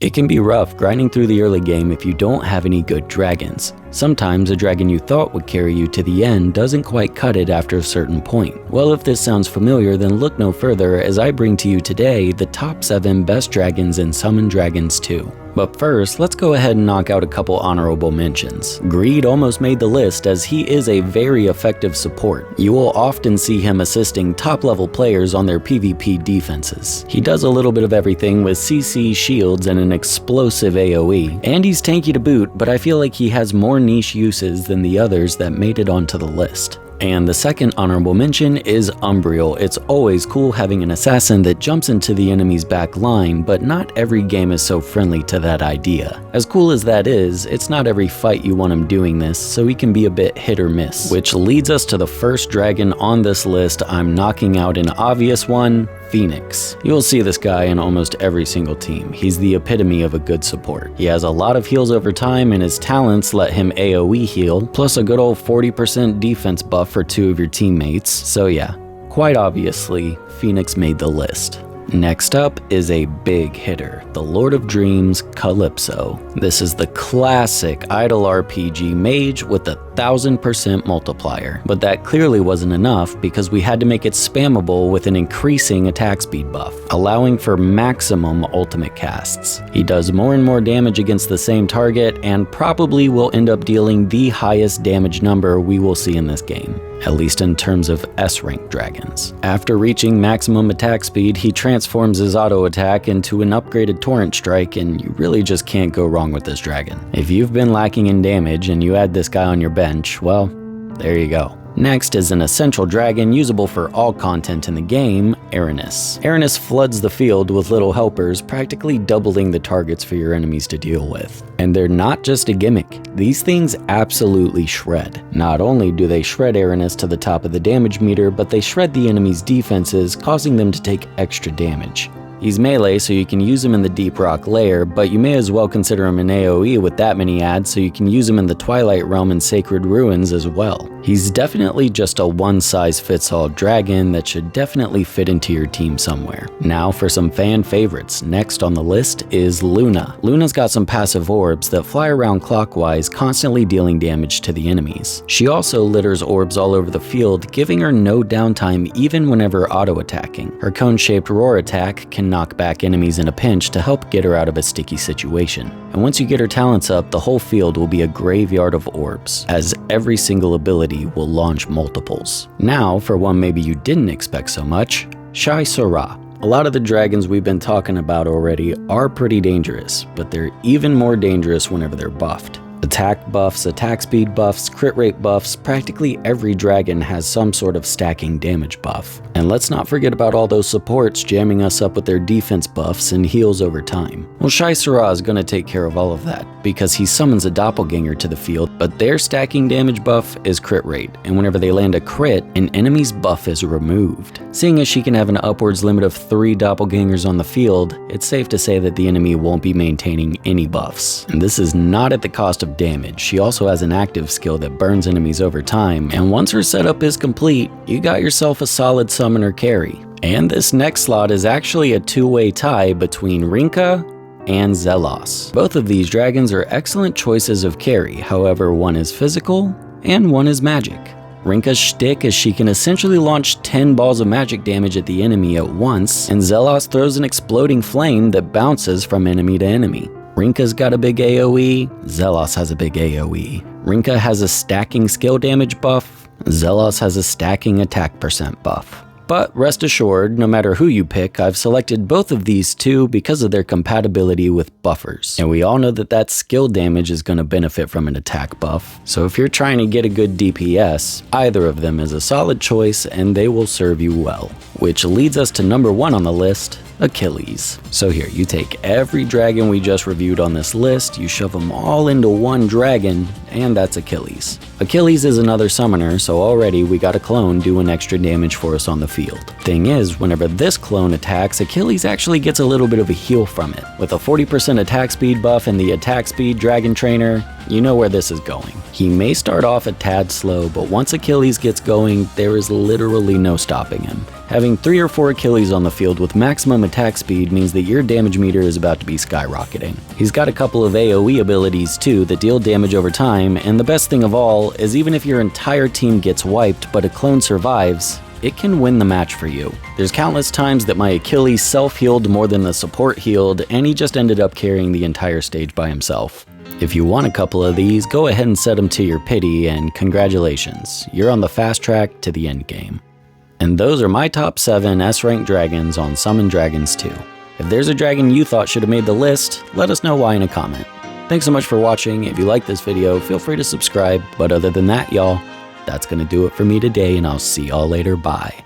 It can be rough grinding through the early game if you don't have any good dragons. Sometimes a dragon you thought would carry you to the end doesn't quite cut it after a certain point. Well, if this sounds familiar, then look no further as I bring to you today the top 7 best dragons in Summon Dragons 2. But first, let's go ahead and knock out a couple honorable mentions. Greed almost made the list as he is a very effective support. You will often see him assisting top level players on their PvP defenses. He does a little bit of everything with CC shields and an explosive AoE, and he's tanky to boot, but I feel like he has more niche uses than the others that made it onto the list. And the second honorable mention is Umbriel. It's always cool having an assassin that jumps into the enemy's back line, but not every game is so friendly to that idea. As cool as that is, it's not every fight you want him doing this, so he can be a bit hit or miss. Which leads us to the first dragon on this list. I'm knocking out an obvious one, Phoenix. You'll see this guy in almost every single team. He's the epitome of a good support. He has a lot of heals over time and his talents let him AoE heal, plus a good old 40% defense buff for 2 of your teammates. So yeah, quite obviously, Phoenix made the list. Next up is a big hitter, the Lord of Dreams, Calypso. This is the classic idle RPG mage with a 1000% multiplier, but that clearly wasn't enough because we had to make it spammable with an increasing attack speed buff, allowing for maximum ultimate casts. He does more and more damage against the same target and probably will end up dealing the highest damage number we will see in this game, at least in terms of S-rank dragons. After reaching maximum attack speed, he transforms his auto attack into an upgraded torrent strike, and you really just can't go wrong with this dragon. If you've been lacking in damage and you add this guy on your bench, well, there you go. Next is an essential dragon usable for all content in the game, RNGesus. RNGesus floods the field with little helpers, practically doubling the targets for your enemies to deal with. And they're not just a gimmick. These things absolutely shred. Not only do they shred RNGesus to the top of the damage meter, but they shred the enemy's defenses, causing them to take extra damage. He's melee, so you can use him in the Deep Rock Lair, but you may as well consider him an AoE with that many adds, so you can use him in the Twilight Realm and Sacred Ruins as well. He's definitely just a one-size-fits-all dragon that should definitely fit into your team somewhere. Now for some fan favorites. Next on the list is Luna. Luna's got some passive orbs that fly around clockwise, constantly dealing damage to the enemies. She also litters orbs all over the field, giving her no downtime even whenever auto-attacking. Her cone-shaped roar attack can knock back enemies in a pinch to help get her out of a sticky situation. And once you get her talents up, the whole field will be a graveyard of orbs, as every single ability will launch multiples. Now, for one maybe you didn't expect so much, Shai Sora. A lot of the dragons we've been talking about already are pretty dangerous, but they're even more dangerous whenever they're buffed. Attack buffs, attack speed buffs, crit rate buffs, practically every dragon has some sort of stacking damage buff. And let's not forget about all those supports jamming us up with their defense buffs and heals over time. Well, Shai Sora is going to take care of all of that, because he summons a doppelganger to the field, but their stacking damage buff is crit rate, and whenever they land a crit, an enemy's buff is removed. Seeing as she can have an upwards limit of 3 doppelgangers on the field, it's safe to say that the enemy won't be maintaining any buffs. And this is not at the cost of damage. She also has an active skill that burns enemies over time, and once her setup is complete, you got yourself a solid summoner carry. And this next slot is actually a two-way tie between Rinka and Zelos. Both of these dragons are excellent choices of carry, however one is physical and one is magic. Rinka's shtick is she can essentially launch 10 balls of magic damage at the enemy at once, and Zelos throws an exploding flame that bounces from enemy to enemy. Rinka's got a big AoE, Zelos has a big AoE. Rinka has a stacking skill damage buff, Zelos has a stacking attack percent buff. But rest assured, no matter who you pick, I've selected both of these two because of their compatibility with buffers. And we all know that that skill damage is going to benefit from an attack buff. So if you're trying to get a good DPS, either of them is a solid choice and they will serve you well. Which leads us to number 1 on the list, Achilles. So here, you take every dragon we just reviewed on this list, you shove them all into one dragon, and that's Achilles. Achilles is another summoner, so already we got a clone doing extra damage for us on the field. Thing is, whenever this clone attacks, Achilles actually gets a little bit of a heal from it. With a 40% attack speed buff and the attack speed dragon trainer, you know where this is going. He may start off a tad slow, but once Achilles gets going, there is literally no stopping him. Having 3 or 4 Achilles on the field with maximum attack speed means that your damage meter is about to be skyrocketing. He's got a couple of AoE abilities too that deal damage over time, and the best thing of all is even if your entire team gets wiped but a clone survives, it can win the match for you. There's countless times that my Achilles self-healed more than the support healed, and he just ended up carrying the entire stage by himself. If you want a couple of these, go ahead and set them to your pity, and congratulations, you're on the fast track to the end game. And those are my top 7 S-rank dragons on Summon Dragons 2. If there's a dragon you thought should have made the list, let us know why in a comment. Thanks so much for watching. If you like this video, feel free to subscribe, but other than that, y'all, that's gonna do it for me today, and I'll see y'all later. Bye.